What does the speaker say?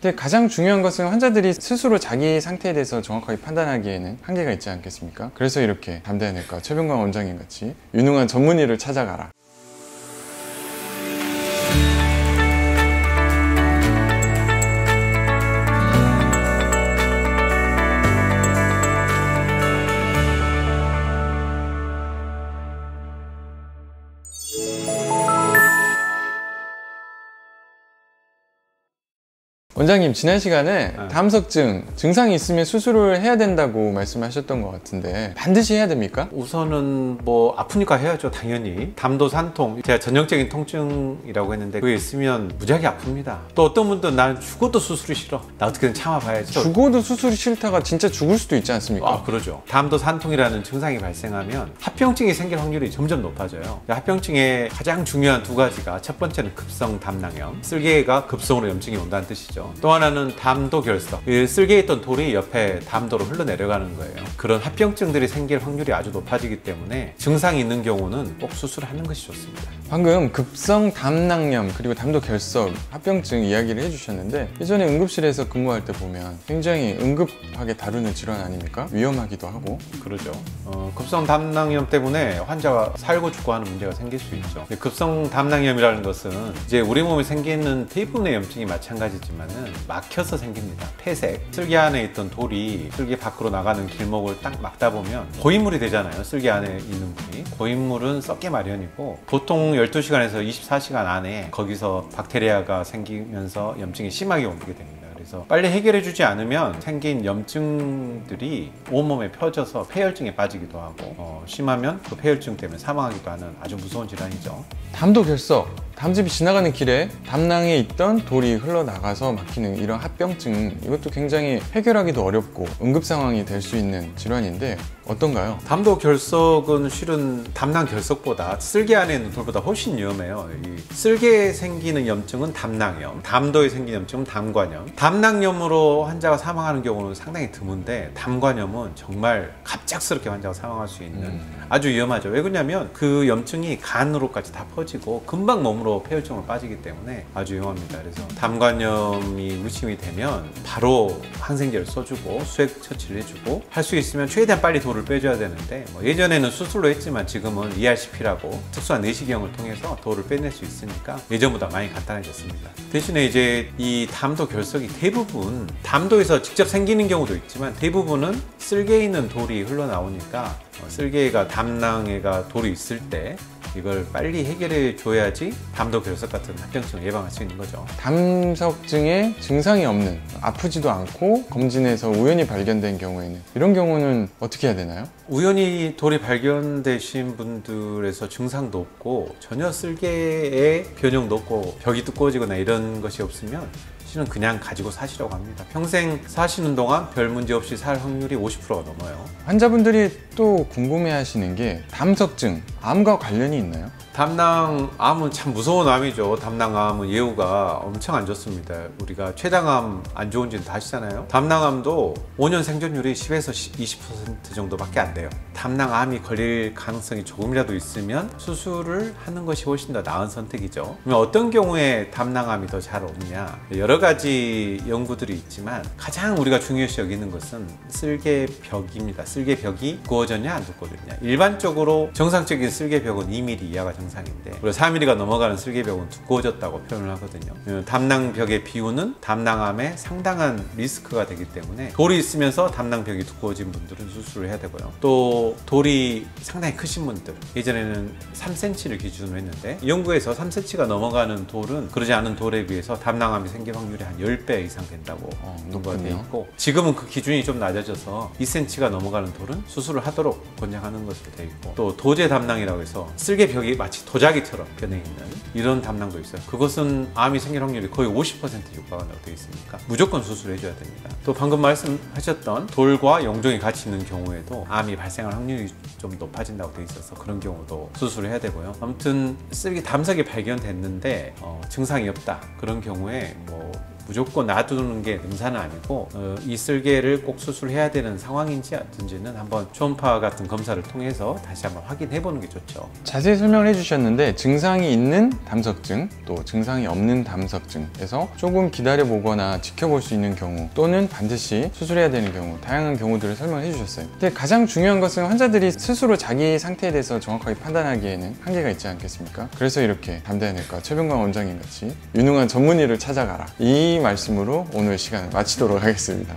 근데 가장 중요한 것은 환자들이 스스로 자기 상태에 대해서 정확하게 판단하기에는 한계가 있지 않겠습니까? 그래서 이렇게 담대한내과 최병관 원장님 같이 유능한 전문의를 찾아가라. 원장님, 지난 시간에 담석증 증상이 있으면 수술을 해야 된다고 말씀하셨던 것 같은데 반드시 해야 됩니까? 우선은 뭐 아프니까 해야죠, 당연히. 담도 산통, 제가 전형적인 통증이라고 했는데 그게 있으면 무지하게 아픕니다. 또 어떤 분들은 나는 죽어도 수술이 싫어, 나 어떻게든 참아봐야지. 죽어도 수술이 싫다가 진짜 죽을 수도 있지 않습니까? 아, 그러죠. 담도 산통이라는 증상이 발생하면 합병증이 생길 확률이 점점 높아져요. 합병증의 가장 중요한 두 가지가, 첫 번째는 급성 담낭염, 쓸개가 급성으로 염증이 온다는 뜻이죠. 또 하나는 담도 결석, 쓸개에 있던 돌이 옆에 담도로 흘러내려가는 거예요. 그런 합병증들이 생길 확률이 아주 높아지기 때문에 증상이 있는 경우는 꼭 수술하는 것이 좋습니다. 방금 급성 담낭염 그리고 담도 결석, 합병증 이야기를 해주셨는데 예전에 응급실에서 근무할 때 보면 굉장히 응급하게 다루는 질환 아닙니까? 위험하기도 하고. 그러죠. 급성 담낭염 때문에 환자가 살고 죽고 하는 문제가 생길 수 있죠. 급성 담낭염이라는 것은 이제 우리 몸에 생기는 대부분의 염증이 마찬가지지만은 막혀서 생깁니다. 폐색, 쓸개 안에 있던 돌이 쓸개 밖으로 나가는 길목을 딱 막다 보면 고인물이 되잖아요. 쓸개 안에 있는 분이. 고인물은 썩게 마련이고 보통 12시간에서 24시간 안에 거기서 박테리아가 생기면서 염증이 심하게 옮기게 됩니다. 그래서 빨리 해결해 주지 않으면 생긴 염증들이 온몸에 펴져서 폐혈증에 빠지기도 하고 심하면 그 폐혈증 때문에 사망하기도 하는 아주 무서운 질환이죠. 담도 결석, 담즙이 지나가는 길에 담낭에 있던 돌이 흘러나가서 막히는 이런 합병증, 이것도 굉장히 해결하기도 어렵고 응급 상황이 될 수 있는 질환인데 어떤가요? 담도 결석은 실은 담낭 결석보다 쓸개 안에 있는 돌보다 훨씬 위험해요. 이 쓸개에 생기는 염증은 담낭염, 담도에 생기는 염증은 담관염. 담낭염으로 환자가 사망하는 경우는 상당히 드문데 담관염은 정말 갑작스럽게 환자가 사망할 수 있는 아주 위험하죠. 왜 그러냐면 그 염증이 간으로까지 다 퍼지고 금방 몸으로 폐혈증으로 빠지기 때문에 아주 위험합니다. 그래서 담관염이 의심이 되면 바로 항생제를 써주고 수액 처치를 해주고, 할 수 있으면 최대한 빨리 돌을 빼줘야 되는데 예전에는 수술로 했지만 지금은 ERCP라고 특수한 내시경을 통해서 돌을 빼낼 수 있으니까 예전보다 많이 간단해졌습니다. 대신에 이제 이 담도 결석이 대부분 담도에서 직접 생기는 경우도 있지만 대부분은 쓸개에 있는 돌이 흘러나오니까 쓸개가 담낭에가 돌이 있을 때 이걸 빨리 해결해 줘야지 담도 결석 같은 합병증을 예방할 수 있는 거죠. 담석증에 증상이 없는, 아프지도 않고 검진에서 우연히 발견된 경우에는 이런 경우는 어떻게 해야 되나요? 우연히 돌이 발견되신 분들에서 증상도 없고 전혀 쓸개에 변형도 없고 벽이 두꺼워지거나 이런 것이 없으면 실은 그냥 가지고 사시라고 합니다. 평생 사시는 동안 별 문제 없이 살 확률이 50%가 넘어요. 환자분들이 또 궁금해 하시는 게 담석증, 암과 관련이 있나요? 담낭암은 참 무서운 암이죠. 담낭암은 예후가 엄청 안 좋습니다. 우리가 췌장암 안 좋은지는 다 아시잖아요. 담낭암도 5년 생존율이 10에서 20% 정도밖에 안 돼요. 담낭암이 걸릴 가능성이 조금이라도 있으면 수술을 하는 것이 훨씬 더 나은 선택이죠. 그러면 어떤 경우에 담낭암이 더 잘 오느냐, 여러 가지 연구들이 있지만 가장 우리가 중요시 여기는 것은 쓸개벽입니다. 쓸개벽이 두꺼워졌냐 안 두꺼워졌냐. 일반적으로 정상적인 쓸개벽은 2mm 이하가 정상인데 우리가 4mm가 넘어가는 쓸개벽은 두꺼워졌다고 표현을 하거든요. 담낭벽의 비우는 담낭암에 상당한 리스크가 되기 때문에 돌이 있으면서 담낭벽이 두꺼워진 분들은 수술을 해야 되고요. 또 돌이 상당히 크신 분들, 예전에는 3cm를 기준으로 했는데 연구에서 3cm가 넘어가는 돌은 그러지 않은 돌에 비해서 담낭암이 생길 확률이 한 10배 이상 된다고 연구가 되어 있고, 지금은 그 기준이 좀 낮아져서 2cm가 넘어가는 돌은 수술을 하도록 권장하는 것으로 되어 있고, 또 도제 담낭이라고 해서 쓸개벽이 마치 도자기처럼 변해 있는 이런 담낭도 있어요. 그것은 암이 생길 확률이 거의 50% 육박한다고 되어 있으니까 무조건 수술해 줘야 됩니다. 또 방금 말씀하셨던 돌과 용종이 같이 있는 경우에도 암이 발생할 확률이 좀 높아진다고 되어 있어서 그런 경우도 수술을 해야 되고요. 아무튼 쓸개 담석이 발견됐는데 증상이 없다, 그런 경우에 무조건 놔두는 게 능사는 아니고 이 쓸개를 꼭 수술해야 되는 상황인지 어떤지는 한번 초음파 같은 검사를 통해서 다시 한번 확인해 보는 게 좋죠. 자세히 설명을 해주셨는데 증상이 있는 담석증 또 증상이 없는 담석증에서 조금 기다려보거나 지켜볼 수 있는 경우 또는 반드시 수술해야 되는 경우 다양한 경우들을 설명을 해주셨어요. 근데 가장 중요한 것은 환자들이 스스로 자기 상태에 대해서 정확하게 판단하기에는 한계가 있지 않겠습니까? 그래서 이렇게 담대한내과 최병관 원장님 같이 유능한 전문의를 찾아가라, 이 말씀으로 오늘 시간을 마치도록 하겠습니다.